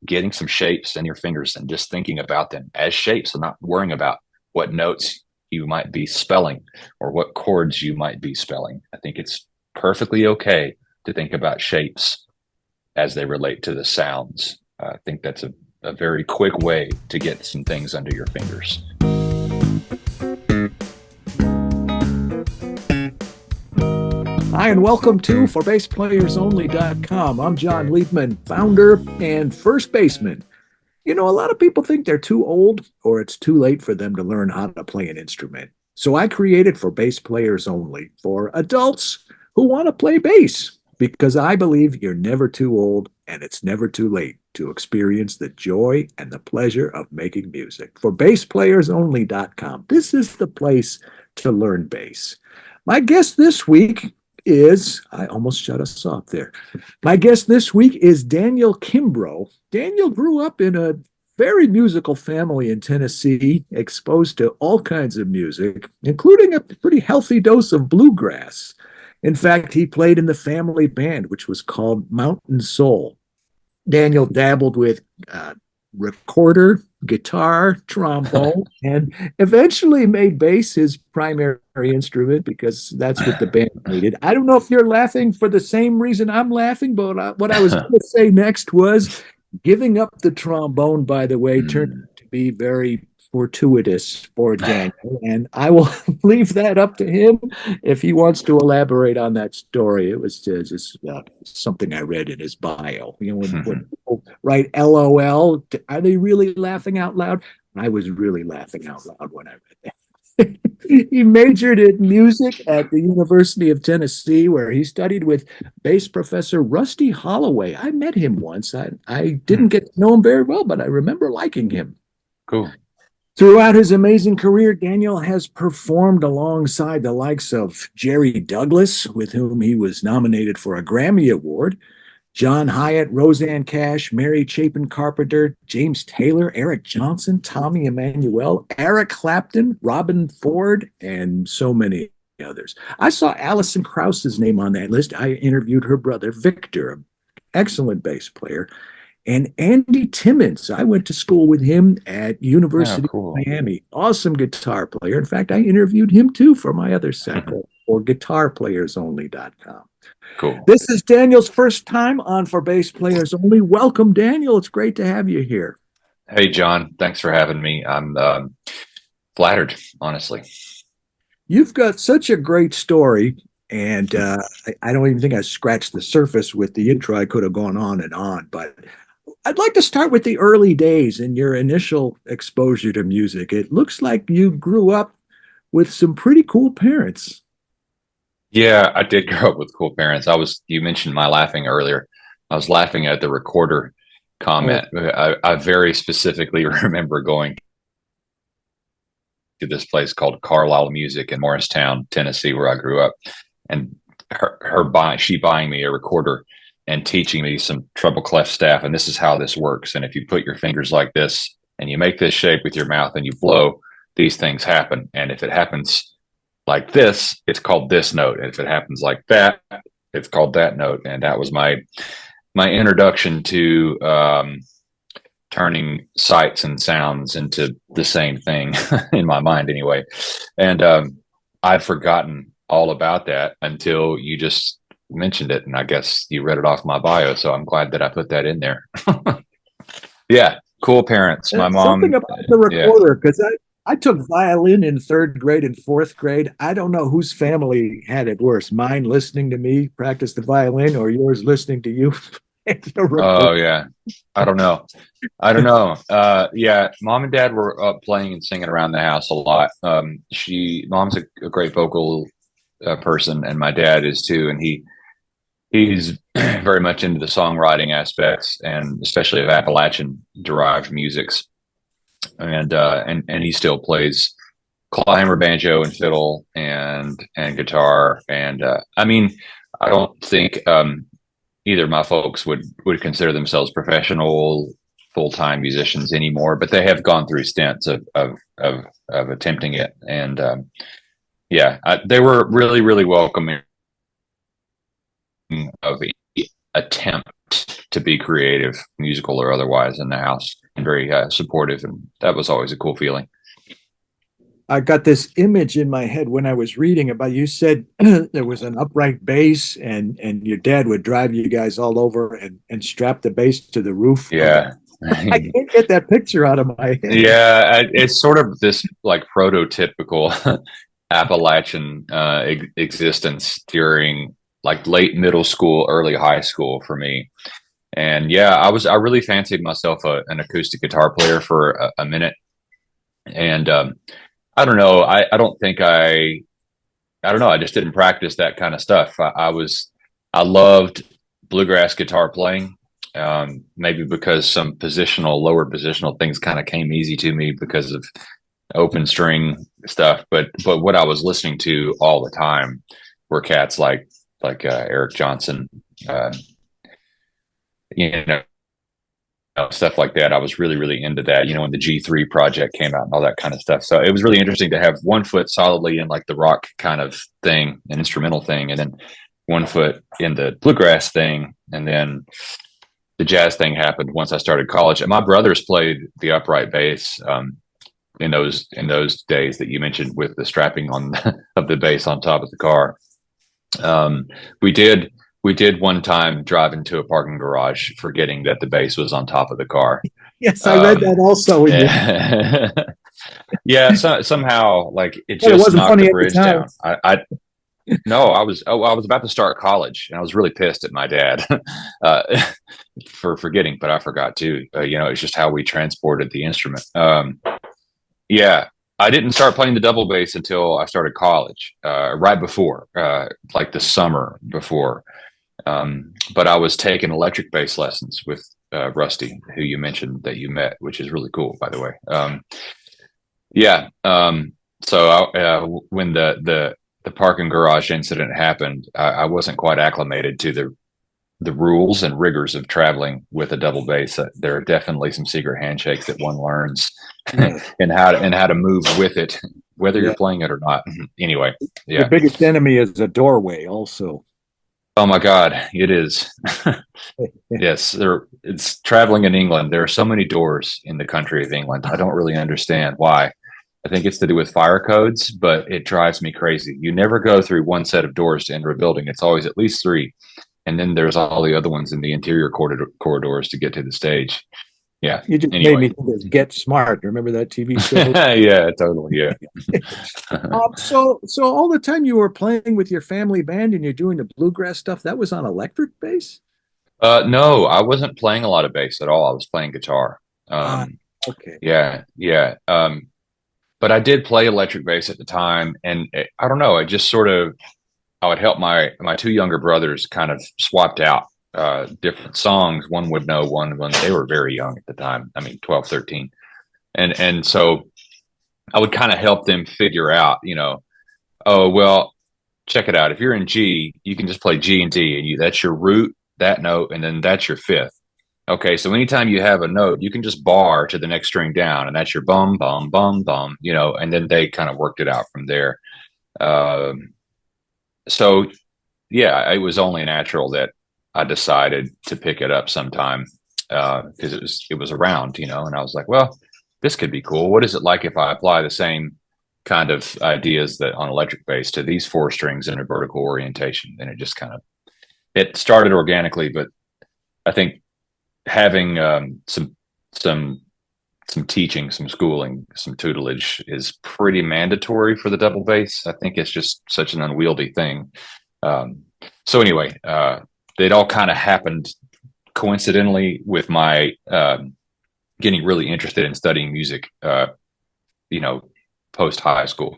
getting some shapes in your fingers and just thinking about them as shapes and not worrying about what notes you might be spelling or what chords you might be spelling. I think it's perfectly okay to think about shapes as they relate to the sounds. I think that's a very quick way to get some things under your fingers. Hi, and welcome to ForBassPlayersOnly.com. I'm John Liebman, founder and first baseman. You know, a lot of people think they're too old or it's too late for them to learn how to play an instrument. So I created For Bass Players Only for adults who want to play bass, because I believe you're never too old and it's never too late to experience the joy and the pleasure of making music. ForBassPlayersOnly.com. This is the place to learn bass. My guest this week I almost shut us off there. My guest this week is Daniel Kimbro. Daniel grew up in a very musical family in Tennessee, exposed to all kinds of music, including a pretty healthy dose of bluegrass. In fact, he played in the family band, which was called Mountain Soul. Daniel dabbled with recorder, guitar, trombone, and eventually made bass his primary instrument because that's what the band needed. I don't know if you're laughing for the same reason I'm laughing, but what I was going to say next was giving up the trombone, by the way, turned out to be very fortuitous for Daniel, and I will leave that up to him if he wants to elaborate on that story. It was just something I read in his bio. You know, when people write LOL, are they really laughing out loud? I was really laughing out loud when I read that. He majored in music at the University of Tennessee, where he studied with bass professor Rusty Holloway. I met him once. I didn't get to know him very well, but I remember liking him. Cool. Throughout his amazing career, Daniel has performed alongside the likes of Jerry Douglas, with whom he was nominated for a Grammy Award, John Hyatt, Roseanne Cash, Mary Chapin Carpenter, James Taylor, Eric Johnson, Tommy Emmanuel, Eric Clapton, Robin Ford, and so many others. I saw Allison Krauss's name on that list. I interviewed her brother, Victor, an excellent bass player. And Andy Timmons, I went to school with him at University of Miami. Awesome guitar player. In fact, I interviewed him too for my other cycle for GuitarPlayersOnly.com. Cool. This is Daniel's first time on For Bass Players Only. Welcome, Daniel. It's great to have you here. Hey, John. Thanks for having me. I'm flattered, honestly. You've got such a great story. And I don't even think I scratched the surface with the intro. I could have gone on, but I'd like to start with the early days and your initial exposure to music. It looks like you grew up with some pretty cool parents. Yeah, I did grow up with cool parents. You mentioned my laughing earlier. I was laughing at the recorder comment. I very specifically remember going to this place called Carlisle Music in Morristown, Tennessee, where I grew up, and she buying me a recorder and teaching me some treble clef staff. And this is how this works. And if you put your fingers like this and you make this shape with your mouth and you blow, these things happen. And if it happens like this, it's called this note. And if it happens like that, it's called that note. And that was my introduction to turning sights and sounds into the same thing in my mind anyway. And I've forgotten all about that until you just mentioned it, and I guess you read it off my bio, so I'm glad that I put that in there. Yeah, cool parents. My mom. Something about the recorder, because I took violin in third grade and fourth grade. I don't know whose family had it worse, mine listening to me practice the violin or yours listening to you. Oh yeah, I don't know. Yeah, mom and dad were up playing and singing around the house a lot. Mom's a great vocal person, and my dad is too, and he's very much into the songwriting aspects, and especially of Appalachian derived musics. And he still plays climber, banjo, and fiddle, and guitar. And I mean, I don't think either of my folks would consider themselves professional full-time musicians anymore, but they have gone through stints of attempting it. And they were really, really welcoming of attempt to be creative, musical or otherwise, in the house, and very supportive, and that was always a cool feeling. I got this image in my head when I was reading about you said there was an upright bass and your dad would drive you guys all over and strap the bass to the roof of the Yeah. I can't get that picture out of my head. Yeah, it's sort of this like prototypical Appalachian existence during like late middle school, early high school for me. And yeah, I really fancied myself an acoustic guitar player for a minute. And I don't know, I don't know, I just didn't practice that kind of stuff. I loved bluegrass guitar playing. Maybe because some lower positional things kind of came easy to me because of open string stuff. But what I was listening to all the time were cats like Eric Johnson, uh, you know, stuff like that. I was really, really into that, when the G3 project came out and all that kind of stuff. So it was really interesting to have one foot solidly in like the rock kind of thing, an instrumental thing, and then one foot in the bluegrass thing. And then the jazz thing happened once I started college. And my brothers played the upright bass in those days that you mentioned with the strapping on of the bass on top of the car. Um, we did we did one time drive into a parking garage, forgetting that the bass was on top of the car. Yes, I read that also. Yeah, so, somehow like it But it just wasn't knocked funny the at the bridge time. down. I no, I was about to start college, and I was really pissed at my dad uh, for forgetting, but I forgot too. It's just how we transported the instrument. Yeah, I didn't start playing the double bass until I started college, right before, like the summer before. But I was taking electric bass lessons with Rusty, who you mentioned that you met, which is really cool, by the way. Yeah. When the parking garage incident happened, I wasn't quite acclimated to the rules and rigors of traveling with a double bass. There are definitely some secret handshakes that one learns, Yeah. and how to move with it, whether Yeah. you're playing it or not. Anyway, Your yeah. biggest enemy is a doorway, also. Oh my God, it is. Yes, it's traveling in England. There are so many doors in the country of England. I don't really understand why. I think it's to do with fire codes, but it drives me crazy. You never go through one set of doors to enter a building. It's always at least three. And then there's all the other ones in the interior corridors to get to the stage. Yeah. You just made Anyway. me think of Get Smart. Remember that TV show? Yeah, totally. Yeah. So all the time you were playing with your family band and you're doing the bluegrass stuff, that was on electric bass? No, I wasn't playing a lot of bass at all. I was playing guitar. Ah, Um, okay. yeah, yeah. But I did play electric bass at the time, and I don't know. I just sort of I would help my two younger brothers kind of swapped out different songs. One would know one when they were very young at the time. I mean, 12, 13. And so I would kind of help them figure out, oh well, check it out. If you're in G, you can just play G and D, and that's your root, that note, and then that's your fifth. Okay, so anytime you have a note, you can just bar to the next string down, and that's your bum, bum, bum, bum, and then they kind of worked it out from there. Um, so, yeah, it was only natural that I decided to pick it up sometime because it was around, and I was like, well, this could be cool. What is it like if I apply the same kind of ideas that on electric bass to these four strings in a vertical orientation? And it started organically, but I think having some teaching, some schooling, some tutelage is pretty mandatory for the double bass. I think it's just such an unwieldy thing. So anyway, it all kind of happened coincidentally with my getting really interested in studying music, post high school,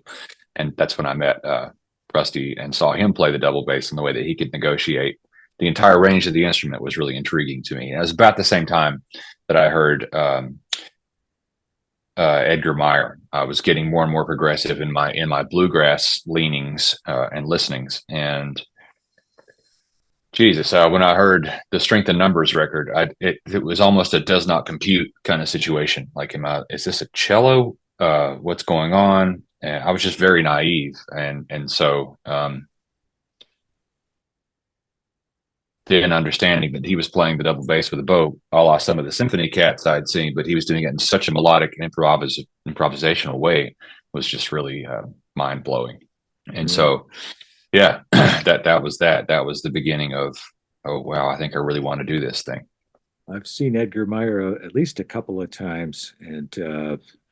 and that's when I met Rusty and saw him play the double bass and the way that he could negotiate the entire range of the instrument was really intriguing to me. And it was about the same time that I heard Edgar Meyer. I was getting more and more progressive in my bluegrass leanings and listenings. And Jesus, when I heard the Strength in Numbers record, it was almost a does not compute kind of situation. Like, is this a cello? What's going on? And I was just very naive, and so then understanding that he was playing the double bass with a bow, a la some of the symphony cats I'd seen, but he was doing it in such a melodic and improvisational way was just really mind blowing. And Yeah. so, yeah, that was that. That was the beginning of, oh wow, I think I really want to do this thing. I've seen Edgar Meyer at least a couple of times, and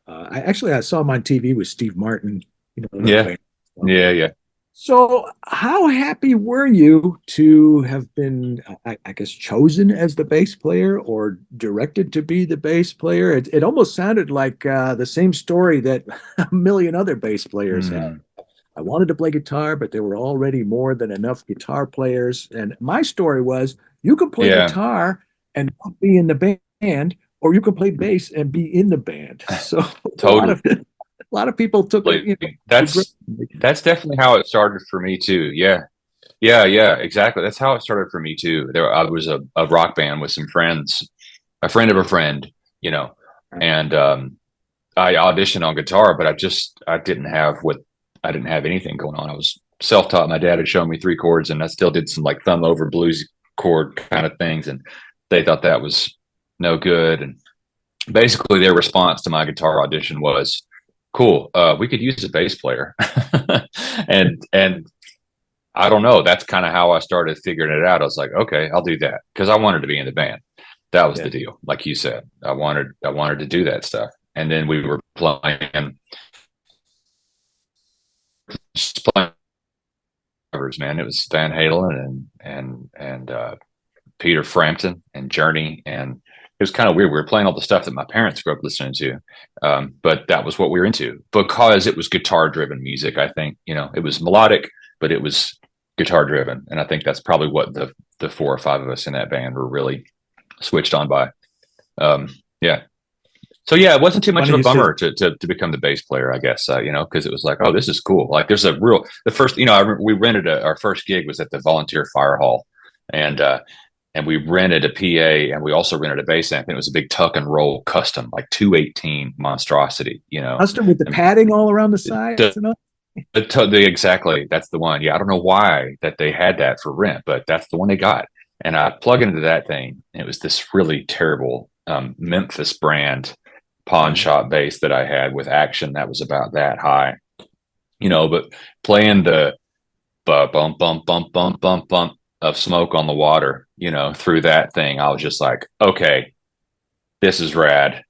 I saw him on TV with Steve Martin, the Yeah, band. yeah, yeah. So, how happy were you to have been, I guess, chosen as the bass player or directed to be the bass player? It almost sounded like the same story that a million other bass players had. Mm, I wanted to play guitar, but there were already more than enough guitar players. And my story was you can play yeah, guitar and not be in the band, or you can play bass and be in the band. So totally. a lot of people took it, for granted. That's definitely how it started for me too. Yeah, yeah, yeah, exactly. That's how it started for me too. I was a rock band with some friends, a friend of a friend, you know, and I auditioned on guitar, but I didn't have anything going on. I was self-taught. My dad had shown me three chords, and I still did some like thumb over blues chord kind of things, and they thought that was no good. And basically, their response to my guitar audition was, "Cool, we could use a bass player," and I don't know. That's kind of how I started figuring it out. I was like, okay, I'll do that because I wanted to be in the band. That was Yeah. the deal. Like you said, I wanted to do that stuff. And then we were just playing covers, man. It was Van Halen and Peter Frampton and Journey, and it was kind of weird. We were playing all the stuff that my parents grew up listening to, but that was what we were into because it was guitar driven music. I think it was melodic, but it was guitar driven, and I think that's probably what the four or five of us in that band were really switched on by. Yeah. So yeah, it wasn't too much Funny of a you say, bummer to become the bass player, I guess. Because it was like, oh, this is cool. Like, there's the first, we rented our first gig was at the Volunteer Fire Hall, and we rented a PA, and we also rented a bass amp, and it was a big tuck and roll custom, like 218 monstrosity. custom with the And padding all around the sides the, and all. exactly, that's the one. Yeah, I don't know why that they had that for rent, but that's the one they got. And I plug into that thing, and it was this really terrible Memphis brand pawn shop bass that I had with action that was about that high, but playing the bump, bump, bump, bump, bump, bump, bump of Smoke on the Water, through that thing, I was just like, okay, this is rad.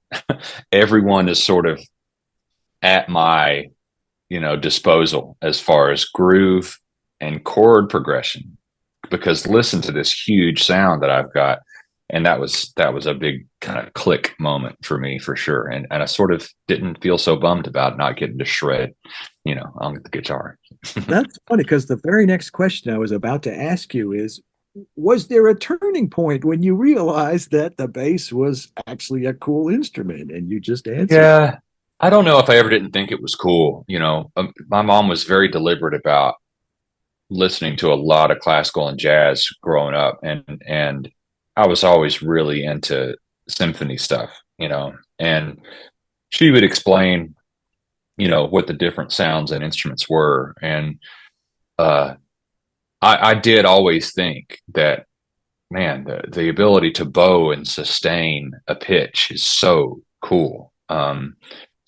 Everyone is sort of at my, disposal as far as groove and chord progression, because listen to this huge sound that I've got. And that was a big kind of click moment for me for sure. And I sort of didn't feel so bummed about not getting to shred, on the guitar. That's funny because the very next question I was about to ask you is, was there a turning point when you realized that the bass was actually a cool instrument? And you just answered. Yeah. I don't know if I ever didn't think it was cool. My mom was very deliberate about listening to a lot of classical and jazz growing up. And I was always really into symphony stuff, and she would explain, what the different sounds and instruments were. And uh, I did always think that, man, the ability to bow and sustain a pitch is so cool.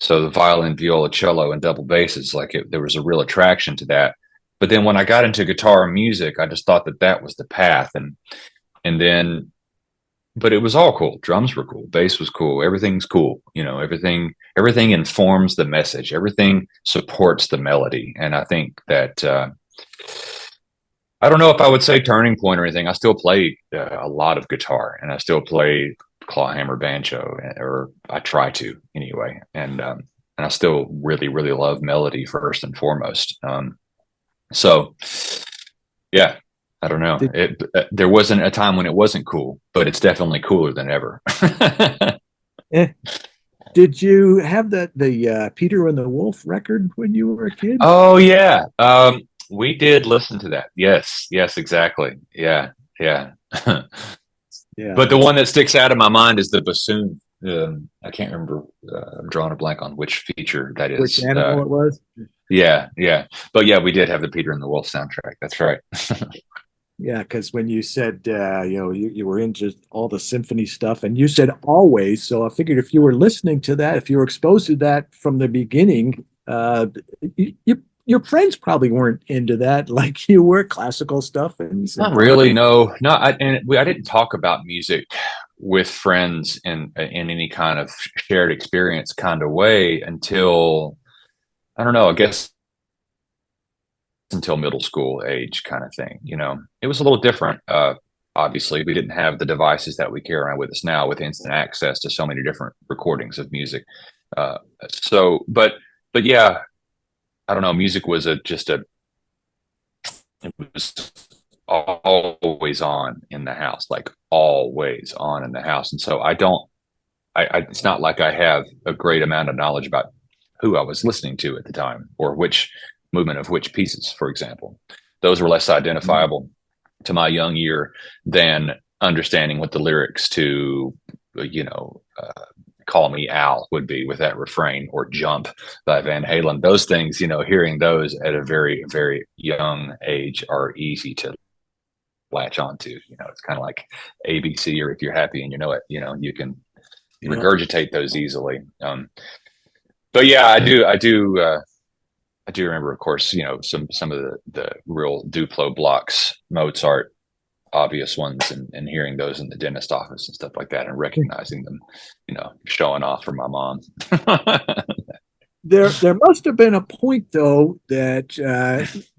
So the violin, viola, cello, and double basses, there was a real attraction to that. But then when I got into guitar and music, I just thought that was the path. And then, but it was all cool. Drums were cool. Bass was cool. Everything's cool. Everything informs the message. Everything supports the melody. And I think that, I don't know if I would say turning point or anything. I still play a lot of guitar, and I still play clawhammer banjo, or I try to anyway. And I still really, really love melody first and foremost. So yeah, I don't know. Did, There wasn't a time when it wasn't cool, but it's definitely cooler than ever. eh, did you have the Peter and the Wolf record when you were a kid? Oh yeah, we did listen to that. Yes, yes, exactly. Yeah, yeah. Yeah, But the one that sticks out in my mind is the bassoon. I can't remember. I'm drawing a blank on which feature that which is. animal it was? Yeah, yeah. But yeah, we did have the Peter and the Wolf soundtrack. That's right. Yeah, because when you said you were into all the symphony stuff, and you said always, so I figured if you were listening to that, if you were exposed to that from the beginning, your friends probably weren't into that like you were, classical stuff and Not symphony. really, no. No, I didn't talk about music with friends in any kind of shared experience kind of way until, I don't know, I guess until middle school age kind of thing. It was a little different. Obviously, we didn't have the devices that we carry around with us now with instant access to so many different recordings of music. Uh, so, but yeah, I don't know. Music was it was always on in the house, like always on in the house. And so it's not like I have a great amount of knowledge about who I was listening to at the time or which movement of which pieces, for example. Those were less identifiable to my young ear than understanding what the lyrics to, you know, Call Me Al would be with that refrain, or Jump by Van Halen. Those things, hearing those at a very, very young age are easy to latch onto. It's kind of like ABC, or If You're Happy and You Know It, you can Yeah. regurgitate those easily. But yeah, I do remember, of course, some of the real Duplo blocks, Mozart, obvious ones, and hearing those in the dentist office and stuff like that, and recognizing them, showing off for my mom. There must have been a point though that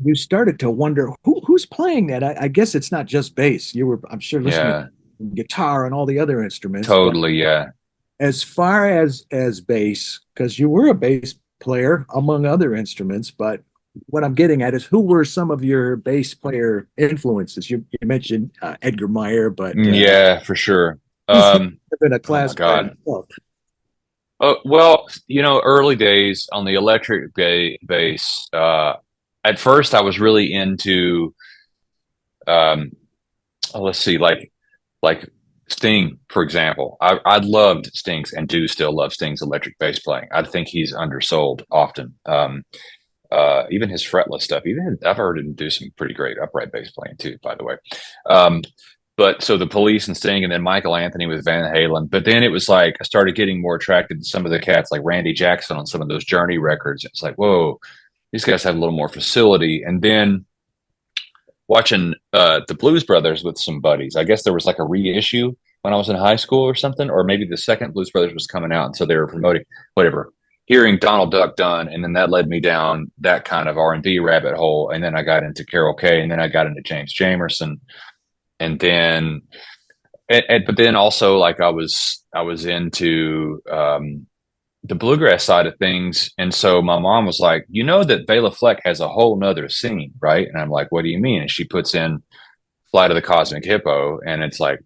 you started to wonder who's playing that. I guess it's not just bass. You were, I'm sure, listening Yeah, to guitar and all the other instruments. But totally. Yeah. as far as bass, because you were a bass player among other instruments, but what I'm getting at is who were some of your bass player influences? You mentioned Edgar Meyer, but Yeah, for sure. he's been a Oh my class by God. himself. Oh, well, early days on the electric bass, at first I was really into, um, let's see, like Sting, for example. I loved Sting's, and do still love Sting's electric bass playing. I think he's undersold often. Even his fretless stuff, I've heard him do some pretty great upright bass playing too, by the way. Um, but so the Police and Sting, and then Michael Anthony with Van Halen. But then it was like I started getting more attracted to some of the cats like Randy Jackson on some of those Journey records. It's like, whoa, these guys have a little more facility. And then watching the Blues Brothers with some buddies. I guess there was like a reissue when I was in high school or something, or maybe the second Blues Brothers was coming out, and so they were promoting whatever. Hearing Donald Duck Dunn, and then that led me down that kind of R&B rabbit hole, and then I got into Carol Kay, and then I got into James Jamerson, and then, but then also like I was into the bluegrass side of things. And so my mom was like, that Bela Fleck has a whole nother scene, right? And I'm like, what do you mean? And she puts in Flight of the Cosmic Hippo, and it's like,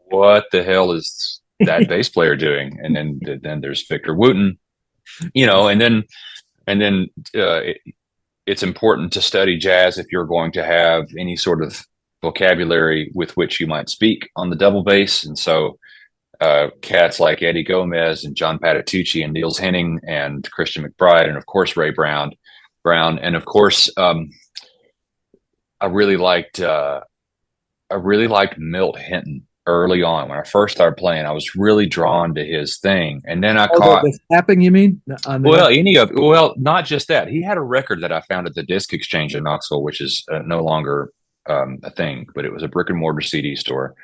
what the hell is that bass player doing? And then there's Victor Wooten, and then it's important to study jazz if you're going to have any sort of vocabulary with which you might speak on the double bass. And so cats like Eddie Gomez and John Patitucci and Niels Henning and Christian McBride, and of course Ray Brown, and of course I really liked Milt Hinton early on. When I first started playing, I was really drawn to his thing, and then I Oh, caught, the tapping, you mean? On the not just that. He had a record that I found at the Disc Exchange in Knoxville, which is no longer a thing, but it was a brick and mortar CD store.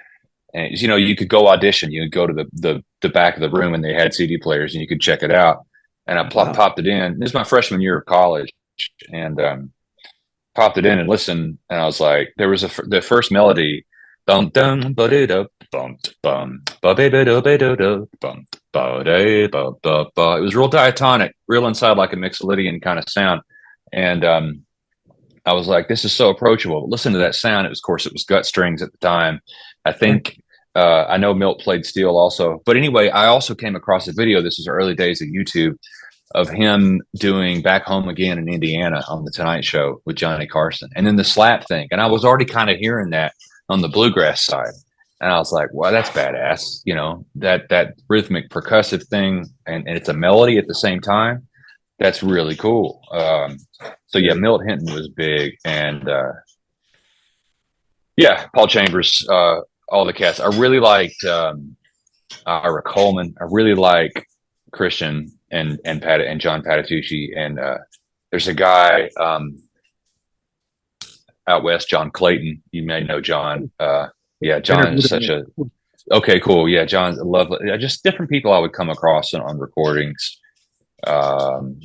And you could go audition. You could go to the back of the room, and they had CD players, and you could check it out. And I Wow. popped it in. This is my freshman year of college, and popped it in and listened. And I was like, there was the first melody, bum dum ba da da bum bum ba ba ba da ba da da bum ba da ba ba ba. It was real diatonic, real inside like a Mixolydian kind of sound, and I was like, this is so approachable. But listen to that sound. Of course, it was gut strings at the time. I think I know Milt played steel also. But anyway, I also came across a video. This was early days of YouTube, of him doing Back Home Again in Indiana on the Tonight Show with Johnny Carson, and then the slap thing. And I was already kind of hearing that on the bluegrass side. And I was like, wow, that's badass. That rhythmic percussive thing, and it's a melody at the same time. That's really cool. So yeah, Milt Hinton was big, and Yeah, Paul Chambers, all the cats. I really liked Ira Coleman. I really like Christian and Pat and John Patitucci. And there's a guy out west, John Clayton. You may know John. Yeah, John is Interviewed such him. a okay, cool. Yeah, John's lovely. Just different people I would come across on recordings. Um,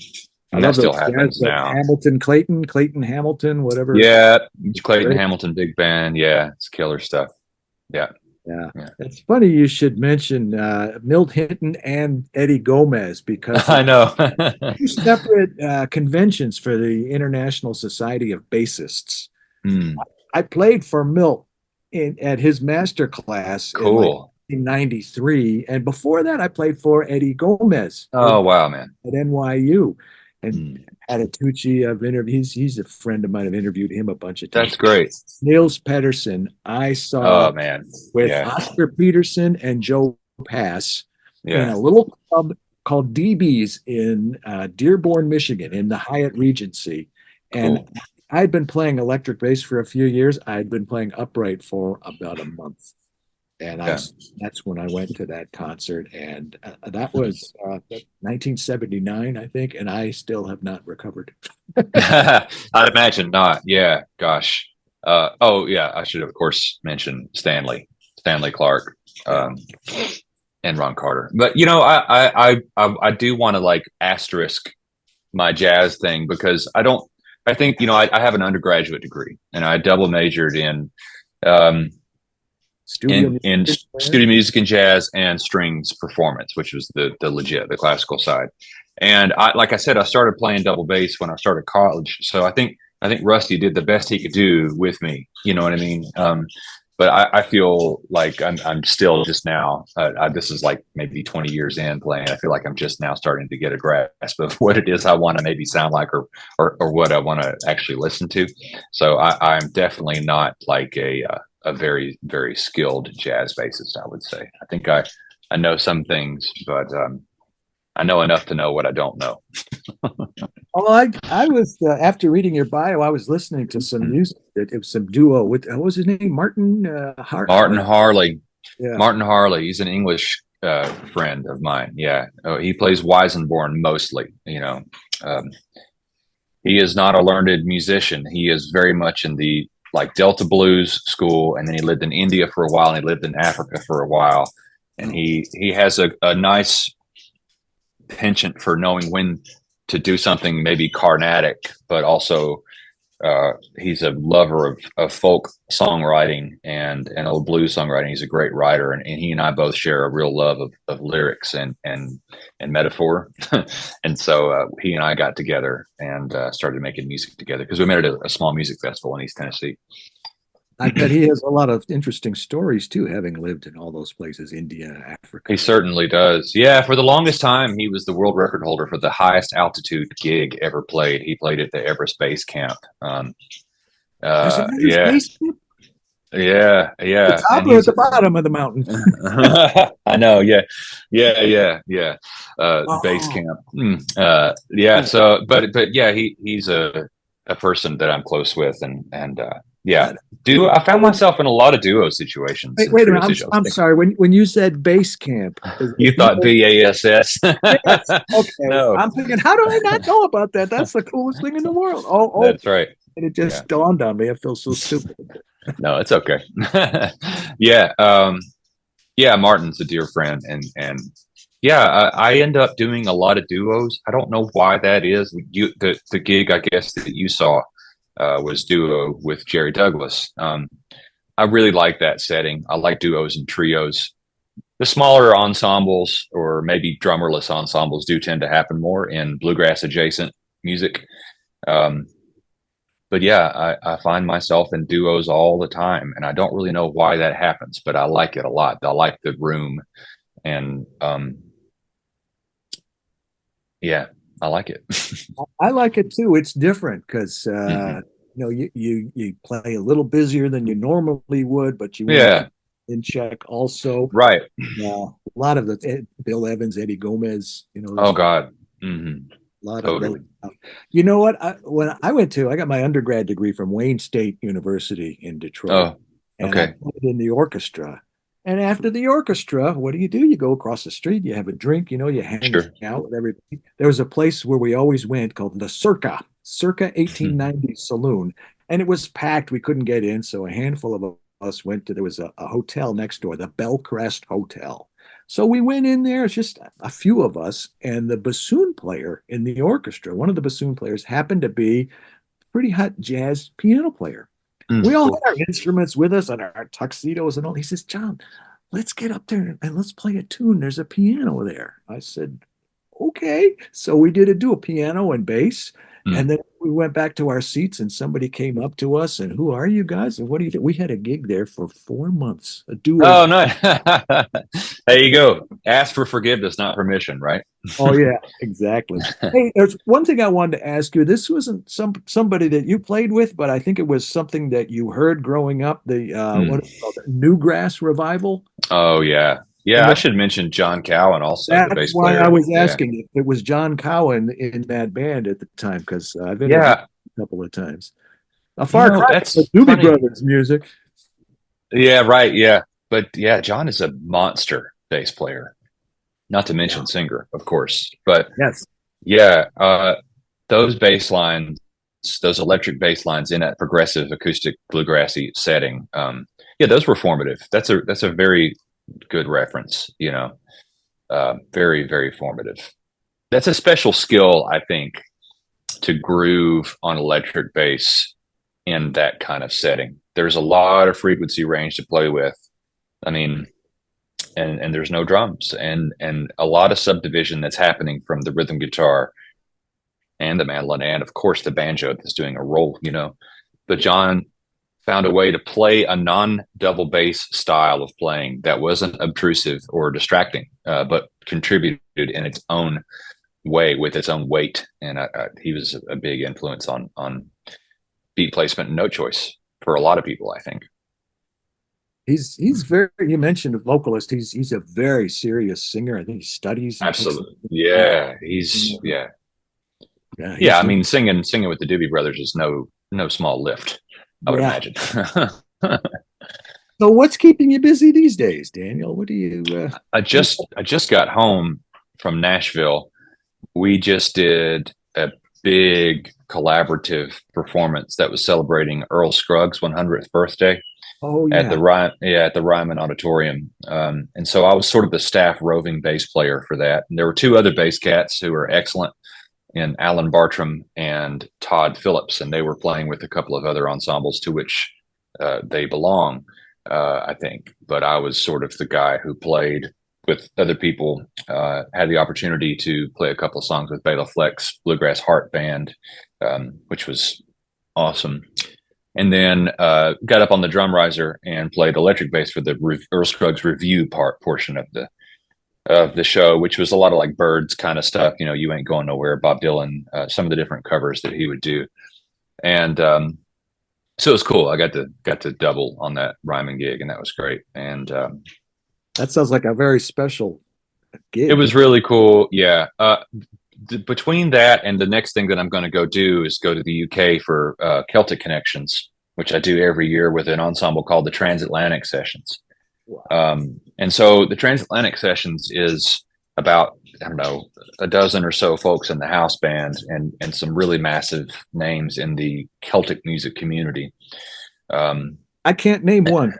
I and that love still those jazz, happens that now. Hamilton, Clayton Hamilton, whatever. Yeah, Clayton Great. Hamilton Big Band. Yeah, it's killer stuff. Yeah, Yeah. yeah. It's funny you should mention Milt Hinton and Eddie Gomez because I know. two separate conventions for the International Society of Bassists. Hmm, I played for Milt at his master class in like cool. 1993, and before that, I played for Eddie Gomez Oh wow, man. at NYU. And Hmm. Patitucci, I've interviewed. He's a friend of mine. I've interviewed him a bunch of times. That's great. Niels Pedersen, I saw Oh man. with Yeah. Oscar Peterson and Joe Pass in Yeah. a little club called DB's in Dearborn, Michigan, in the Hyatt Regency. And Cool. I'd been playing electric bass for a few years. I'd been playing upright for about a month. And Yeah. that's when I went to that concert. And that was 1979, I think. And I still have not recovered. I'd imagine not. Yeah. Gosh. Oh yeah. I should of course mention Stanley Clark, Yeah. and Ron Carter. But I do want to like asterisk my jazz thing because I don't. I think I have an undergraduate degree and I double majored um, Studio in music. studio music and jazz and strings performance, which was the classical side. And like I said, I started playing double bass when I started college. So I think Rusty did the best he could do with me. You know what I mean? But I feel like I'm still just now. This is like maybe 20 years in playing. I feel like I'm just now starting to get a grasp of what it is I want to maybe sound like, or what I want to actually listen to. So I'm definitely not like a very very skilled jazz bassist. I would say. I think I know some things, but I know enough to know what I don't know. Oh, I was after reading your bio, I was listening to some music. It was some duo with what was his name? Martin Martin Harley. Yeah. Martin Harley. He's an English friend of mine. Yeah, he plays Weisenborn mostly. Um, he is not a learned musician. He is very much in the like Delta blues school, and then he lived in India for a while, and he lived in Africa for a while, and he has a nice penchant for knowing when to do something maybe Carnatic, but also he's a lover of folk songwriting and old blues songwriting. He's a great writer, and he and I both share a real love of lyrics and metaphor. And so he and I got together and started making music together because we met at a small music festival in East Tennessee. I bet he has a lot of interesting stories too, having lived in all those places, India, Africa. He certainly does. Yeah, for the longest time, he was the world record holder for the highest altitude gig ever played. He played at the Everest Base Camp. There's an Yeah, base camp yeah, at the yeah. top And or at the bottom of the mountain. I know. Yeah, yeah. Base Oh, camp. Yeah. So, but yeah, he's a person that I'm close with, and yeah. God. I found myself in a lot of duo situations. Wait a minute. I'm sorry. When you said base camp, You thought BASS? yes. Okay. No, I'm thinking, how do I not know about that? That's the coolest thing in the world. Oh, that's right. and it Yeah. just dawned on me. I feel so stupid. No, it's okay. Yeah. Yeah. Martin's a dear friend, and yeah, I end up doing a lot of duos. I don't know why that is. The gig I guess that you saw was duo with Jerry Douglas. I really like that setting. I like duos and trios. The smaller ensembles or maybe drummerless ensembles do tend to happen more in bluegrass adjacent music. Um, but yeah, I find myself in duos all the time, and I don't really know why that happens, but I like it a lot. I like the room, and yeah, I like it. I like it too. It's different because Mhm. you play a little busier than you normally would, but you want to Yeah, keep in check also. right. A lot of Bill Evans, Eddie Gomez, Oh there's a God. Hmm. lot of those Totally. stuff. You know what? I got my undergrad degree from Wayne State University in Detroit. Oh, and I Okay. played in the orchestra. And after the orchestra, what do? You go across the street, you have a drink, you hang Sure. out with everybody. There was a place where we always went called the Circa 1890 Saloon, and it was packed. We couldn't get in, so a handful of us went to, there was a hotel next door, the Bellcrest Hotel. So we went in there, it's just a few of us, and the bassoon player in the orchestra, one of the bassoon players happened to be pretty hot jazz piano player. We all Cool. had our instruments with us and our tuxedos and all. He says, John, let's get up there and let's play a tune. There's a piano there. I said, okay. So we did do a piano and bass. And Mm. then we went back to our seats and somebody came up to us and who are you guys? And what do you do? We had a gig there for 4 months, a duo. Oh, no. There you go. Ask for forgiveness, not permission, right? Oh yeah, exactly. Hey, there's one thing I wanted to ask you. This wasn't somebody that you played with, but I think it was something that you heard growing up. The what Mm. is it called? Newgrass revival. Oh, yeah. And Yeah, I should mention John Cowan also, the that's bass why I player. was Yeah. asking if it was John Cowan in that band at the time, because I've interviewed Yeah. him a couple of times. A far cry from the That's Doobie funny. Brothers music. Yeah, right. Yeah. But yeah, John is a monster bass player, not to Yeah. mention singer, of course. But Yes. yeah, those bass lines, those electric bass lines in that progressive acoustic bluegrassy setting, yeah, those were formative. That's a very good reference, very, very formative. That's a special skill, I think, to groove on electric bass in that kind of setting. There's a lot of frequency range to play with. I mean, and there's no drums and a lot of subdivision that's happening from the rhythm guitar and the mandolin and of course the banjo that's doing a roll. But John found a way to play a non-double bass style of playing that wasn't obtrusive or distracting, but contributed in its own way with its own weight. And he was a big influence on beat placement and note choice for a lot of people, I think. He's very. You mentioned a vocalist. He's a very serious singer. I think he studies and takes. Absolutely. Yeah. Yeah. Yeah, Yeah. he's I mean, singing with the Doobie Brothers is no small lift, I would yeah. imagine. So what's keeping you busy these days, Daniel? What do you? I just got home from Nashville. We just did a big collaborative performance that was celebrating Earl Scruggs' 100th birthday Oh at yeah. the Ryman Auditorium. And so I was sort of the staff roving bass player for that. And there were two other bass cats who were excellent, in Alan Bartram and Todd Phillips, and they were playing with a couple of other ensembles to which they belong, I think. But I was sort of the guy who played with other people. Had the opportunity to play a couple of songs with Bela Fleck's Bluegrass Heart Band, which was awesome. And then got up on the drum riser and played electric bass for the Earl Scruggs review portion of the show, which was a lot of like Birds kind of stuff. You Ain't Going Nowhere, Bob Dylan, some of the different covers that he would do. And so it was cool. I got to double on that Ryman gig, and that was great. And That sounds like a very special it gig. was really cool. Yeah. Between that and the next thing that I'm going to go do is go to the UK for Celtic Connections, which I do every year with an ensemble called the Transatlantic Sessions. Wow. And so the Transatlantic Sessions is about, I don't know, a dozen or so folks in the house band and some really massive names in the Celtic music community. I can't name one.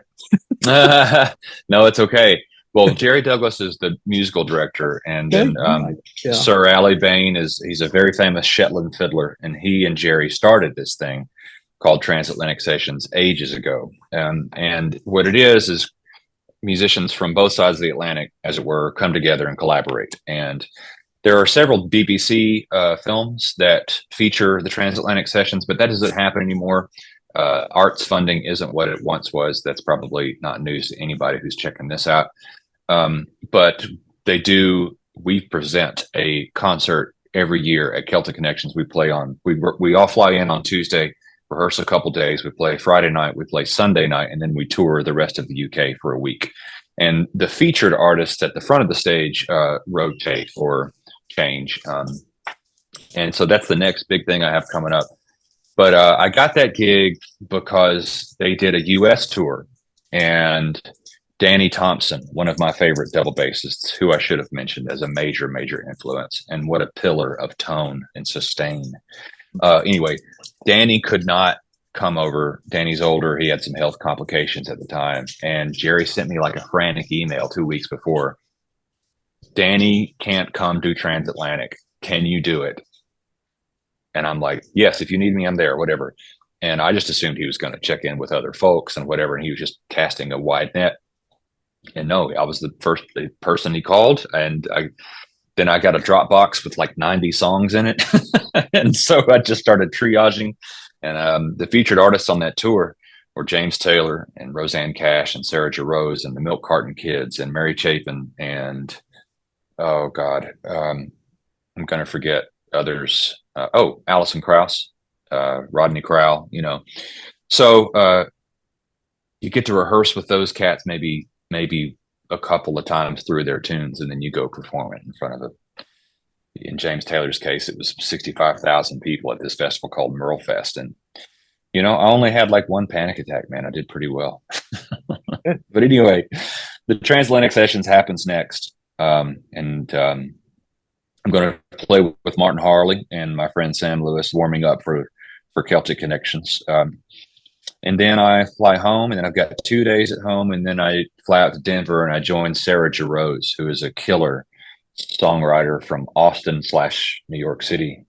No, it's okay. Well, Jerry Douglas is the musical director, and Okay. then Yeah. Sir Ali Bain he's a very famous Shetland fiddler, and he and Jerry started this thing called Transatlantic Sessions ages ago. And what it is musicians from both sides of the Atlantic, as it were, come together and collaborate. And there are several BBC films that feature the Transatlantic Sessions, but that doesn't happen anymore. Arts funding isn't what it once was. That's probably not news to anybody who's checking this out. But we present a concert every year at Celtic Connections. We all fly in on Tuesday, rehearse a couple days. We play Friday night, we play Sunday night, and then we tour the rest of the UK for a week. And the featured artists at the front of the stage rotate or change. And so that's the next big thing I have coming up. But I got that gig because they did a US tour and Danny Thompson, one of my favorite double bassists, who I should have mentioned as a major, major influence, and what a pillar of tone and sustain. Anyway, Danny could not come over. Danny's older. He had some health complications at the time. And Jerry sent me like a frantic email 2 weeks before. Danny can't come do transatlantic. Can you do it? And I'm like, yes, if you need me, I'm there, whatever. And I just assumed he was going to check in with other folks and whatever. And he was just casting a wide net. And no, I was the first person he called. And then I got a Dropbox with like 90 songs in it. And so I just started triaging. And the featured artists on that tour were James Taylor and Roseanne Cash and Sarah Jarosz and the Milk Carton Kids and Mary Chapin and, oh God, I'm going to forget others. Allison Krauss, Rodney Crowell, you know. So you get to rehearse with those cats maybe a couple of times through their tunes, and then you go perform it in front of in James Taylor's case, it was 65,000 people at this festival called Merle Fest. And, you know, I only had like one panic attack, man. I did pretty well. But anyway, the transatlantic sessions happens next. I'm going to play with Martin Harley and my friend Sam Lewis, warming up for Celtic Connections. And then I fly home, and then I've got 2 days at home, and then I fly out to Denver, and I join Sarah Jarosz, who is a killer songwriter from Austin/New York City.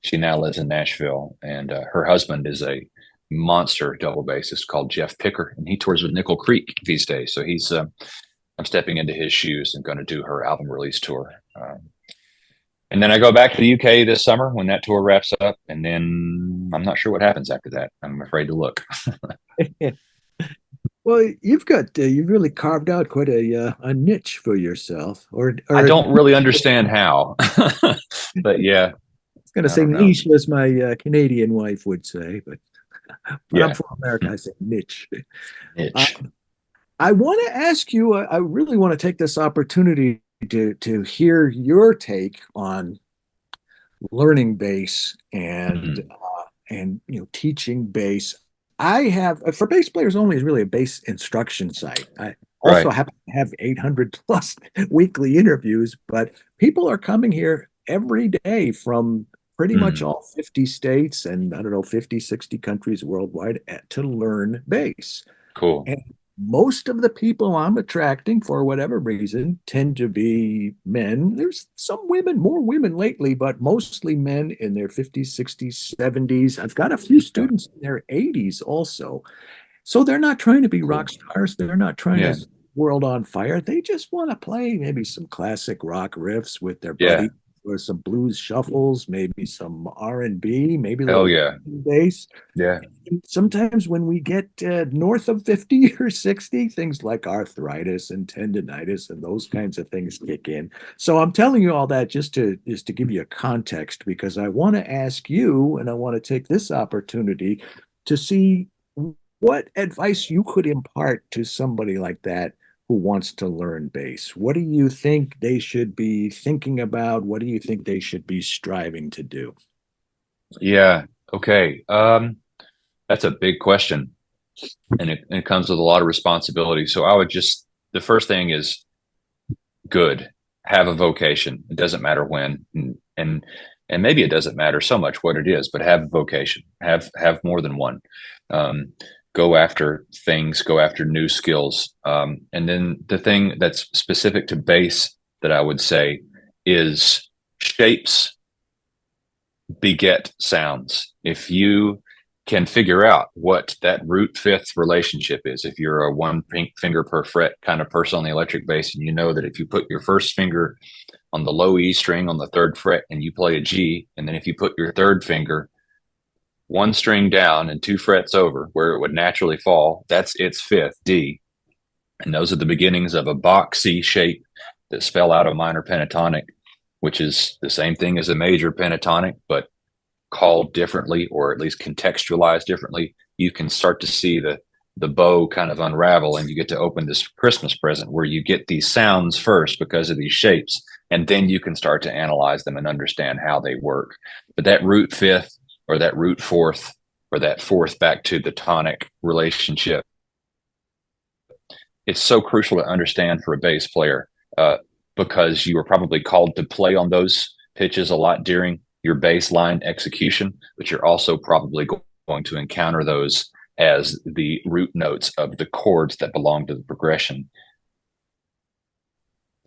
She now lives in Nashville, and her husband is a monster double bassist called Jeff Picker, and he tours with Nickel Creek these days. So I'm stepping into his shoes and going to do her album release tour. And then I go back to the UK this summer when that tour wraps up, and then I'm not sure what happens after that. I'm afraid to look. Well, you've really carved out quite a niche for yourself. Or I don't really understand how, but yeah. I was going to say niche, as my Canadian wife would say, but I'm from America. I say niche. Niche. I want to ask you. I really want to take this opportunity to hear your take on learning bass and teaching bass. I have For Bass Players Only is really a bass instruction site. I also happen to have 800 plus weekly interviews, but people are coming here every day from pretty much all 50 states and 50, 60 countries worldwide to learn bass. Cool. And most of the people I'm attracting, for whatever reason, tend to be men. There's some women, more women lately, but mostly men in their 50s, 60s, 70s. I've got a few students in their 80s also. So they're not trying to be rock stars. They're not trying to world on fire. They just want to play maybe some classic rock riffs with their buddies, or some blues shuffles, maybe some R&B, maybe a little bass. Yeah. And sometimes when we get north of 50 or 60, things like arthritis and tendonitis and those kinds of things kick in. So I'm telling you all that just to give you a context, because I want to ask you, and I want to take this opportunity to see what advice you could impart to somebody like that who wants to learn bass. What do you think they should be thinking about? What do you think they should be striving to do? Yeah. Okay. That's a big question, and it comes with a lot of responsibility. So the first thing is have a vocation. It doesn't matter when, and maybe it doesn't matter so much what it is, but have a vocation, have more than one. Go after things, go after new skills. And then the thing that's specific to bass that I would say is shapes beget sounds. If you can figure out what that root fifth relationship is, if you're a one finger per fret kind of person on the electric bass, and you know that if you put your first finger on the low E string on the third fret and you play a G, and then if you put your third finger one string down and 2 frets over where it would naturally fall, that's its fifth, D. And those are the beginnings of a Bach C shape that spell out a minor pentatonic, which is the same thing as a major pentatonic, but called differently, or at least contextualized differently. You can start to see the bow kind of unravel, and you get to open this Christmas present where you get these sounds first because of these shapes, and then you can start to analyze them and understand how they work. But that root fifth, or that root fourth, or that fourth back to the tonic relationship it's so crucial to understand for a bass player, because you were probably called to play on those pitches a lot during your bass line execution, but you're also probably going to encounter those as the root notes of the chords that belong to the progression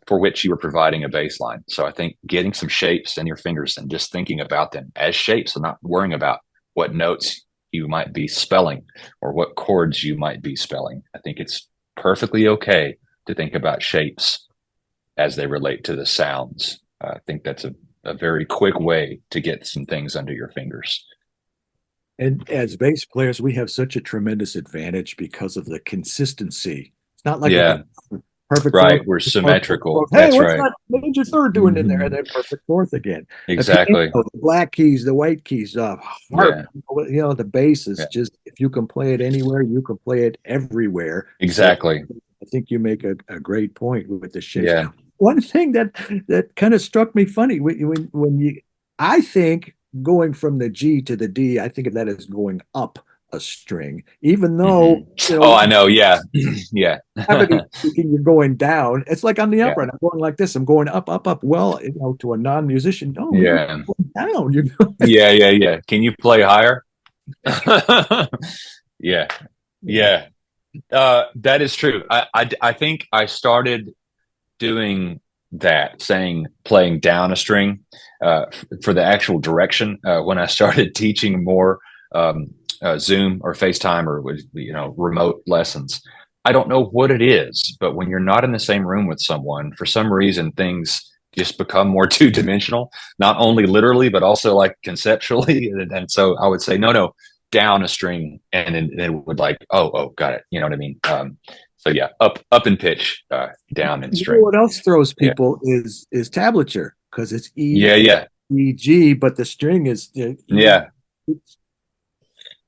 for which you were providing a bass line. So I think getting some shapes in your fingers and just thinking about them as shapes and not worrying about what notes you might be spelling or what chords you might be spelling. I think it's perfectly okay to think about shapes as they relate to the sounds. I think that's a very quick way to get some things under your fingers. And as bass players, we have such a tremendous advantage because of the consistency. It's not like Yeah, perfect right. fourth, We're perfect symmetrical. fourth. Hey, That's what's right. that major third doing in there? And then perfect fourth again. The piano, Exactly. the black keys, the white keys, harp, Yeah. the bass is Yeah. just, if you can play it anywhere, you can play it everywhere. So Exactly. I think you make a great point with the shapes. Yeah. One thing that kind of struck me funny when you, I think going from the G to the D, I think of that as going up a string, even though, Oh, I know. Yeah. Yeah. gravity speaking, you're going down. It's like on the Yeah. upright. I'm going like this. I'm going up, up, up. Well, to a non-musician, no, you're Yeah. going down. You're going, Yeah. Yeah. Yeah. Can you play higher? Yeah. Yeah. That is true. I think I started doing that, playing down a string, for the actual direction, when I started teaching more, Zoom or FaceTime or remote lessons. I don't know what it is, but when you're not in the same room with someone, for some reason things just become more two-dimensional, not only literally but also like conceptually. And so I would say no, down a string, and then would like, oh, got it. You know what I mean? So yeah, up in pitch, down in string. what else throws Yeah, people is tablature, because it's yeah, yeah, E, G, but the string is E. yeah,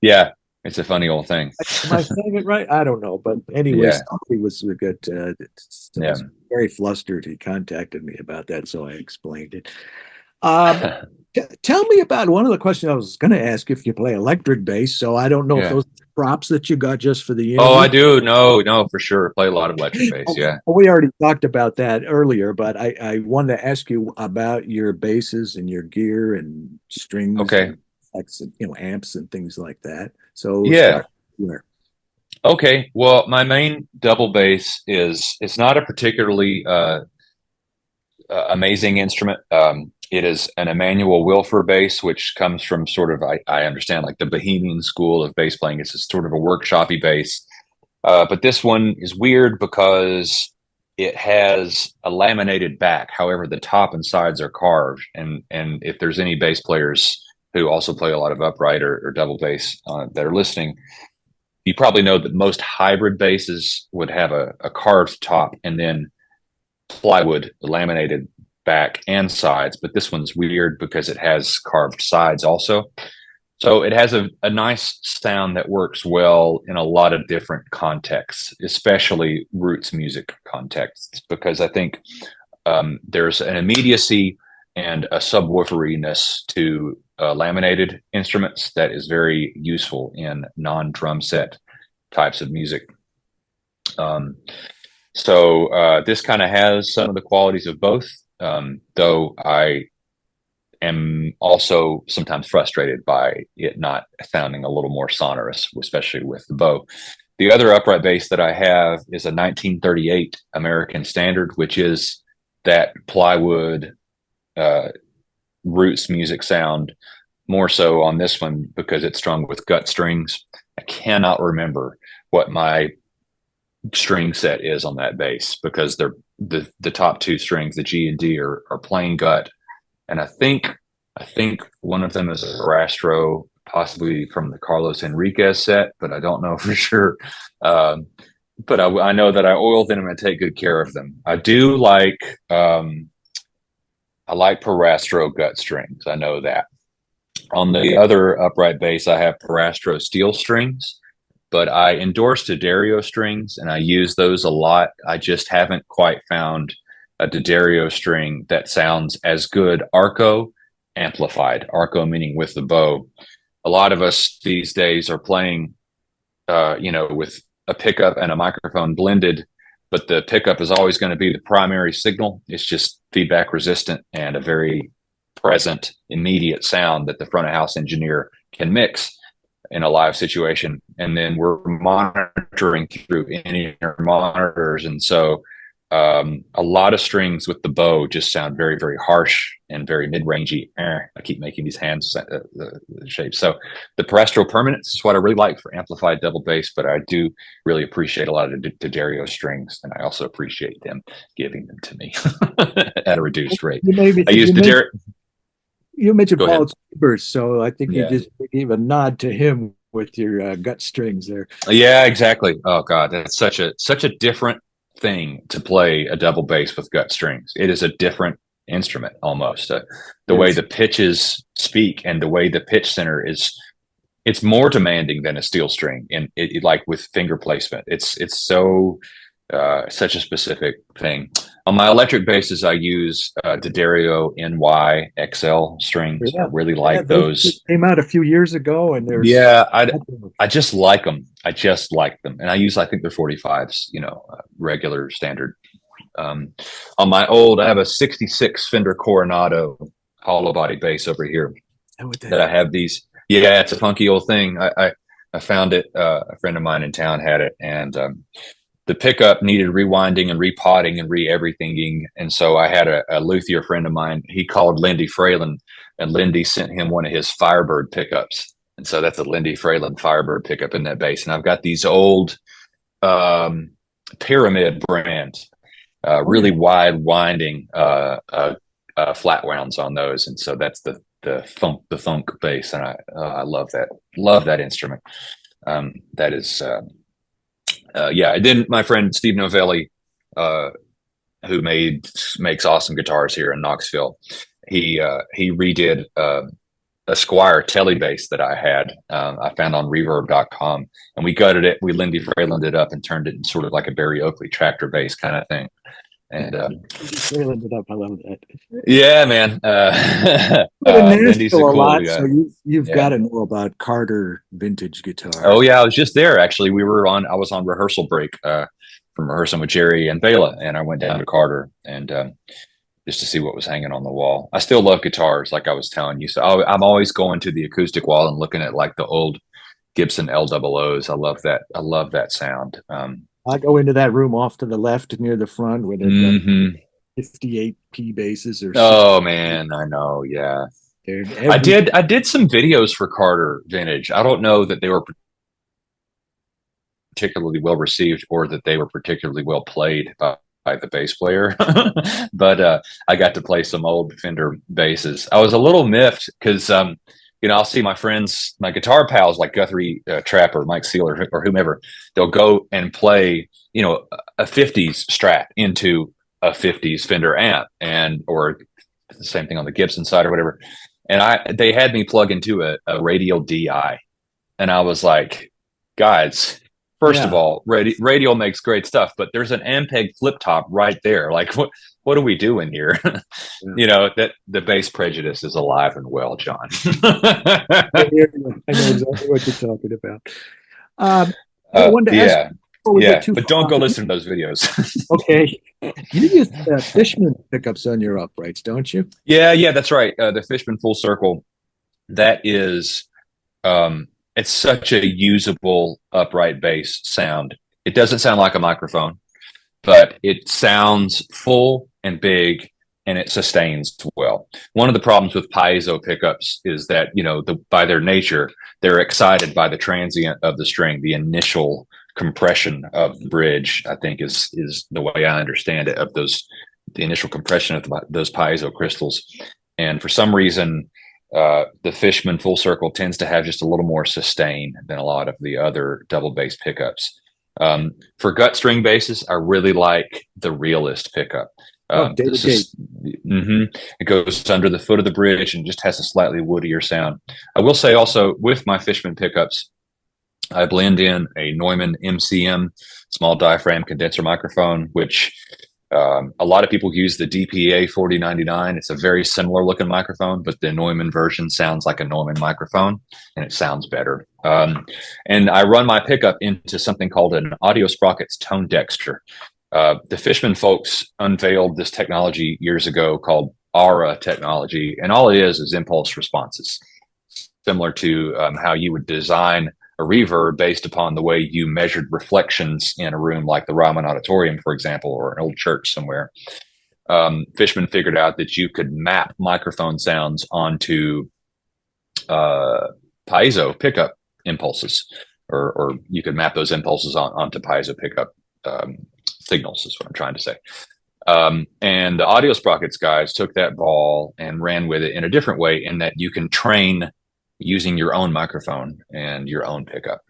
yeah. It's a funny old thing. Am I saying it right? I don't know. But anyway, Yeah, somebody was a good, yeah. was very flustered. He contacted me about that, so I explained it. Um, Tell me about one of the questions I was going to ask, if you play electric bass. So I don't know if Yeah. those props that you got just for the Oh, interview. I do. No, for sure. Play a lot of electric bass. Yeah. We already talked about that earlier, but I wanted to ask you about your basses and your gear and strings Okay. and amps and things like that. So Yeah. start there. Okay. Well, my main double bass is, it's not a particularly amazing instrument. It is an Emmanuel Wilfer bass, which comes from sort of, I understand, like the Bohemian school of bass playing. It's a sort of a workshoppy bass. But this one is weird because it has a laminated back. However, the top and sides are carved. And if there's any bass players who also play a lot of upright or double bass, that are listening, you probably know that most hybrid basses would have a carved top and then plywood laminated back and sides. But this one's weird because it has carved sides also. So it has a nice sound that works well in a lot of different contexts, especially roots music contexts, because I think, there's an immediacy and a subwooferiness to laminated instruments that is very useful in non-drum set types of music. Um, so this kind of has some of the qualities of both, though I am also sometimes frustrated by it not sounding a little more sonorous, especially with the bow. The other upright bass that I have is a 1938 American Standard, which is that plywood, uh, roots music sound, more so on this one because it's strung with gut strings. I cannot remember what my string set is on that bass because they're the top two strings, the G and D, are plain gut, and I think one of them is a Rastro, possibly from the Carlos Enriquez set, but I don't know for sure. Um, but I know that I oil them and I take good care of them. I like Parastro gut strings. I know that. On the other upright bass, I have Parastro steel strings, but I endorse D'Addario strings and I use those a lot. I just haven't quite found a D'Addario string that sounds as good arco amplified, arco meaning with the bow. A lot of us these days are playing, with a pickup and a microphone blended, but the pickup is always going to be the primary signal. It's just feedback resistant and a very present, immediate sound that the front of house engineer can mix in a live situation. And then we're monitoring through in-ear monitors. And so a lot of strings with the bow just sound very, very harsh and very mid-rangey. I keep making these hands shapes. So the terrestrial permanence is what I really like for amplified double bass, but I do really appreciate a lot of D'Addario strings, and I also appreciate them giving them to me at a reduced rate. I use D'Addario. You mentioned Go Paul ahead. Chambers, so I think you Yeah. just gave a nod to him with your gut strings there. Yeah, exactly. Oh God, that's such a different thing to play a double bass with gut strings. It is a different instrument almost. The way the pitches speak and the way the pitch center is, it's more demanding than a steel string, and it like with finger placement. It's so such a specific thing. On my electric basses, I use D'Addario NY XL strings. I really like those. Came out a few years ago, and there's Yeah, I just like them. I just like them, and I use, I think they're 45s, regular standard. On my old, I have a '66 Fender Coronado hollow body bass over here that I have these. Yeah, it's a funky old thing. I found it. A friend of mine in town had it, and the pickup needed rewinding and repotting and re-everythinging. And so I had a luthier friend of mine. He called Lindy Fralin, and Lindy sent him one of his Firebird pickups. And so that's a Lindy Fralin Firebird pickup in that bass. And I've got these old Pyramid brand, really wide winding flat wounds on those. And so that's the thunk bass. And I love that instrument. That is, yeah. And then my friend Steve Novelli, who makes awesome guitars here in Knoxville, he redid a Squire Telly bass that I had. I found on Reverb.com, and we gutted it. We Lindy Freyland it up and turned it in sort of like a Barry Oakley tractor bass kind of thing. And Freyland it up. I love that. Yeah, man. Lindy's a cool lot, guy. So you've got to know about Carter vintage guitar. Oh yeah, I was just there actually. I was on rehearsal break from rehearsing with Jerry and Bela, and I went down to Carter and just to see what was hanging on the wall. I still love guitars, like I was telling you. So I'm always going to the acoustic wall and looking at like the old Gibson LOOs. I love that. I love that sound. I go into that room off to the left near the front where they've got 58 P basses or something. Man, I know. Yeah. I did some videos for Carter vintage. I don't know that they were particularly well received or that they were particularly well played by the bass player, but I got to play some old Fender basses. I was a little miffed because I'll see my friends, my guitar pals like Guthrie Trapper, Mike Sealer, or whomever. They'll go and play, a 50s Strat into a 50s Fender amp, or the same thing on the Gibson side or whatever. And they had me plug into a Radial DI, and I was like, guys, first of all, Radial makes great stuff, but there's an Ampeg flip top right there. Like, what are we doing here? That the bass prejudice is alive and well, John. I know exactly what you're talking about. I wanted to ask, but don't go listen to those videos. Okay. You use Fishman pickups on your uprights, don't you? Yeah, that's right. The Fishman Full Circle, that is, it's such a usable upright bass sound. It doesn't sound like a microphone, but it sounds full and big, and it sustains well. One of the problems with piezo pickups is that, by their nature, they're excited by the transient of the string, the initial compression of the bridge, I think is the way I understand it, of the initial compression of those piezo crystals. And for some reason, the Fishman Full Circle tends to have just a little more sustain than a lot of the other double bass pickups. For gut string basses, I really like the Realist pickup. It goes under the foot of the bridge and just has a slightly woodier sound. I will say also, with my Fishman pickups, I blend in a Neumann MCM small diaphragm condenser microphone, which a lot of people use the DPA 4099. It's a very similar looking microphone, but the Neumann version sounds like a Neumann microphone, and it sounds better. And I run my pickup into something called an Audio Sprockets Tone Dexter. The Fishman folks unveiled this technology years ago called ARA technology, and all it is impulse responses, similar to how you would design a reverb based upon the way you measured reflections in a room like the Ryman Auditorium, for example, or an old church somewhere. Fishman figured out that you could map microphone sounds onto piezo pickup impulses, or you could map those impulses onto piezo pickup signals, is what I'm trying to say. And the Audio Sprockets guys took that ball and ran with it in a different way, in that you can train using your own microphone and your own pickup.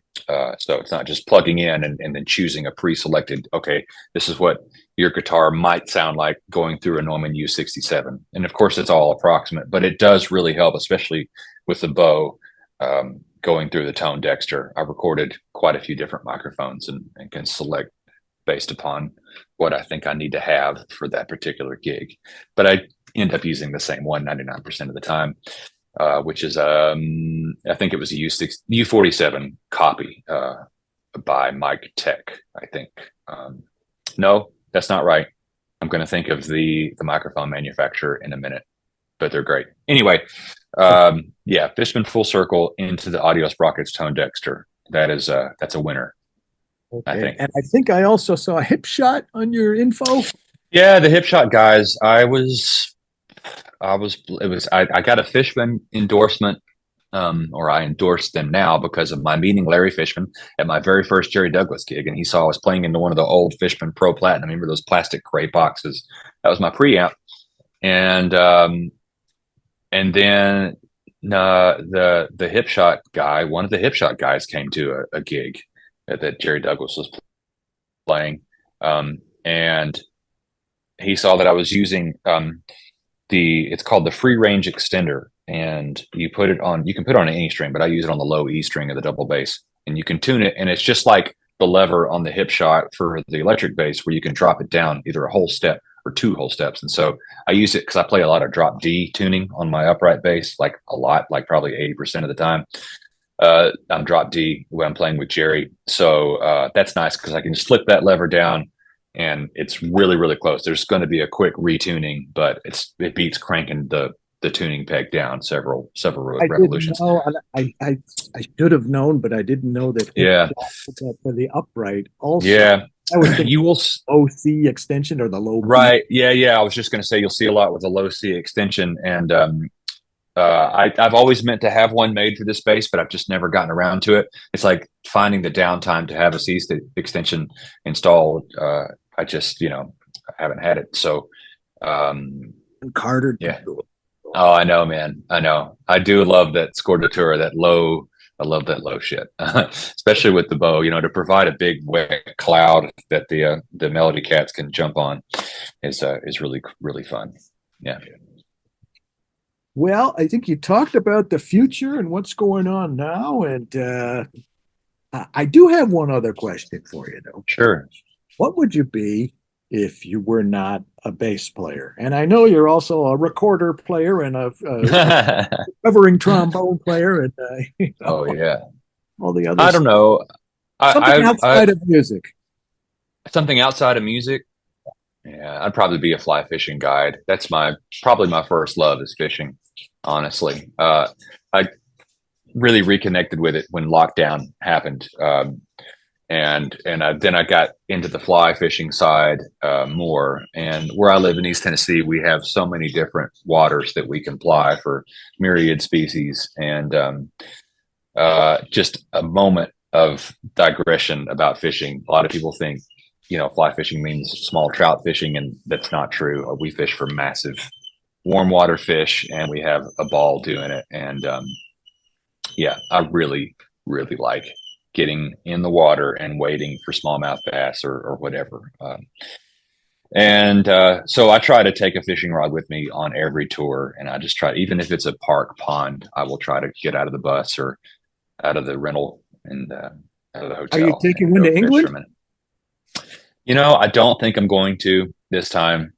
So it's not just plugging in and then choosing a pre-selected, okay, this is what your guitar might sound like going through a Neumann U67. And of course, it's all approximate, but it does really help, especially with the bow going through the tone dexter. I've recorded quite a few different microphones and can select based upon what I think I need to have for that particular gig. But I end up using the same one 99% of the time, which is, I think it was a U47 copy by Mike Tech, I think. No, that's not right. I'm going to think of the microphone manufacturer in a minute, but they're great. Anyway, yeah, Fishman full circle into the Audio Sprockets Tone Dexter. That's a winner. Okay. I think. And I think I also saw a hip shot on your info. Yeah, the hip shot guys. I got a Fishman endorsement, or I endorsed them now because of my meeting Larry Fishman at my very first Jerry Douglas gig, and he saw I was playing into one of the old Fishman Pro Platinum. Remember those plastic gray boxes? That was my preamp, and then the hip shot guy, one of the hip shot guys, came to a gig that Jerry Douglas was playing, and he saw that I was using it's called the free range extender, and you can put it on any string, but I use it on the low E string of the double bass, and you can tune it, and it's just like the lever on the hip shot for the electric bass, where you can drop it down either a whole step or two whole steps. And so I use it because I play a lot of drop D tuning on my upright bass, like a lot, like probably 80% of the time. I'm drop D when I'm playing with Jerry. So that's nice because I can just slip that lever down and it's really, really close. There's going to be a quick retuning, but it beats cranking the tuning peg down several revolutions. I should have known, but I didn't know that. Yeah. For the upright also. Yeah. I was thinking you will low C extension or the low B. Right. Yeah. I was just going to say you'll see a lot with the low C extension, and I've always meant to have one made for this bass, but I've just never gotten around to it. It's like finding the downtime to have a C extension installed. I just, I haven't had it. So, Carter. Yeah. Oh, I know, man. I know. I do love that scordatura, that low. I love that low shit, especially with the bow. To provide a big wet cloud that the Melody Cats can jump on is really, really fun. Yeah. Well, I think you talked about the future and what's going on now, and I do have one other question for you, though. Sure. What would you be if you were not a bass player? And I know you're also a recorder player and a covering trombone player, and oh yeah, all the others. I don't know. Something outside of music. Something outside of music. Yeah, I'd probably be a fly fishing guide. That's probably my first love is fishing. Honestly, I really reconnected with it when lockdown happened. And then I got into the fly fishing side more. And where I live in East Tennessee, we have so many different waters that we can fly for myriad species. And just a moment of digression about fishing. A lot of people think, fly fishing means small trout fishing, and that's not true. We fish for massive warm water fish, and we have a ball doing it. And yeah, I really, really like getting in the water and waiting for smallmouth bass or whatever. So I try to take a fishing rod with me on every tour, and I just try, even if it's a park pond, I will try to get out of the bus or out of the rental and out of the hotel. Are you taking one to England? I don't think I'm going to this time.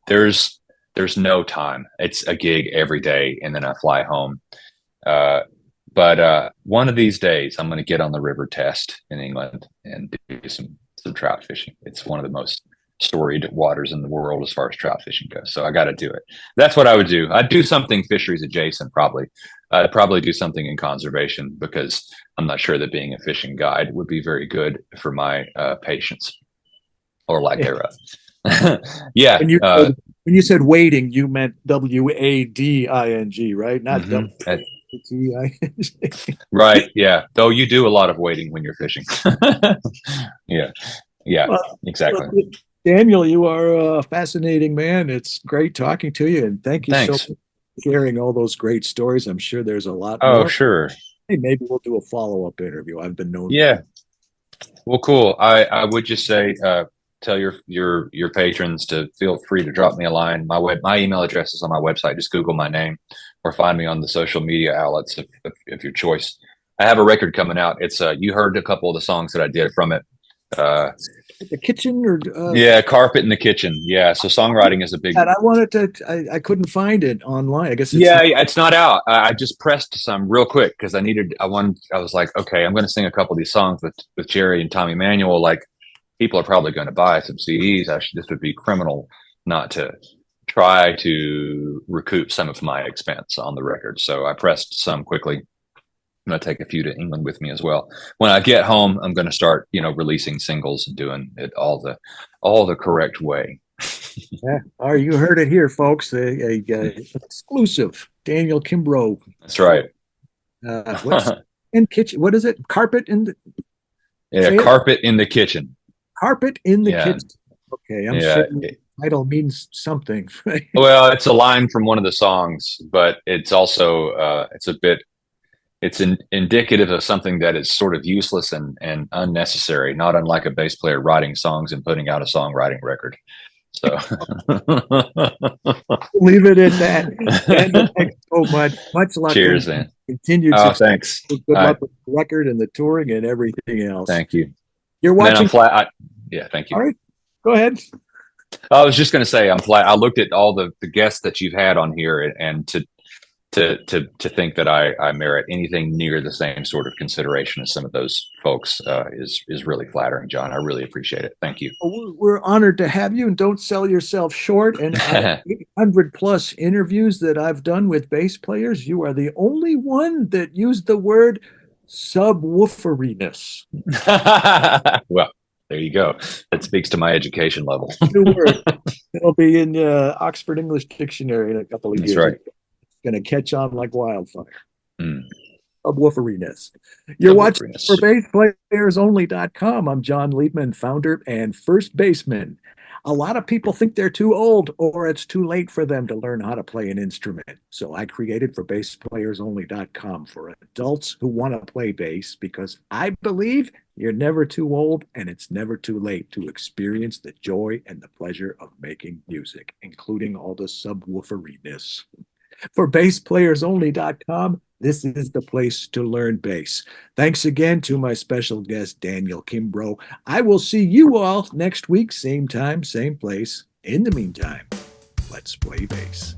There's no time. It's a gig every day, and then I fly home. But one of these days, I'm going to get on the river test in England and do some some trout fishing. It's one of the most storied waters in the world as far as trout fishing goes. So I got to do it. That's what I would do. I'd do something fisheries adjacent, probably. I'd probably do something in conservation because I'm not sure that being a fishing guide would be very good for my patience or lack thereof. Yeah. When you said wading, you meant WADING, right? Not WATING. Right. Yeah. Though you do a lot of wading when you're fishing. Yeah. Yeah. Exactly. Well, Daniel, you are a fascinating man. It's great talking to you, and thank you so much for sharing all those great stories. I'm sure there's a lot more. Oh, sure. Hey, maybe we'll do a follow-up interview. I've been known. Yeah. Well, cool. I would just say, tell your patrons to feel free to drop me a line. My email address is on my website. Just Google my name or find me on the social media outlets of your choice. I have a record coming out. It's you heard a couple of the songs that I did from it. The kitchen or yeah, carpet in the kitchen. Yeah, so songwriting is a big. I wanted to. I couldn't find it online. I guess. It's not out. I just pressed some real quick because I was like, okay, I'm going to sing a couple of these songs with Jerry and Tommy Emmanuel. Like, people are probably going to buy some CDs. This would be criminal not to try to recoup some of my expense on the record. So I pressed some quickly. I'm going to take a few to England with me as well. When I get home, I'm going to start, releasing singles and doing it all the correct way. Yeah. All right, you heard it here, folks. A exclusive Daniel Kimbro. That's right. What's in kitchen? What is it? Carpet in the carpet in the kitchen. Carpet in the kitchen. Okay, I'm sure the title means something. Well, it's a line from one of the songs, but it's also it's indicative of something that is sort of useless and unnecessary, not unlike a bass player writing songs and putting out a songwriting record. So leave it at that. Daniel, thanks so much. Much luck. Cheers, man. Continued success. Thanks. Good luck with the record and the touring and everything else. Thank you. You're watching. Yeah, thank you. All right, go ahead. I was just going to say, I'm flat. I looked at all the guests that you've had on here, and to think that I merit anything near the same sort of consideration as some of those folks is really flattering, John. I really appreciate it. Thank you. We're honored to have you, and don't sell yourself short. And 800 plus interviews that I've done with bass players, you are the only one that used the word subwooferiness. Well, there you go. That speaks to my education level. New word. It'll be in Oxford English Dictionary in a couple of years. That's right. Going to catch on like wildfire. Subwooferiness. You're watching ForBassPlayersOnly.com. I'm John Liebman, founder and first baseman. A lot of people think they're too old or it's too late for them to learn how to play an instrument. So I created ForBassPlayersOnly.com for adults who want to play bass, because I believe you're never too old and it's never too late to experience the joy and the pleasure of making music, including all the subwooferiness. ForBassPlayersOnly.com, this is the place to learn bass. Thanks again to my special guest, Daniel Kimbro. I will see you all next week, same time, same place. In the meantime, let's play bass.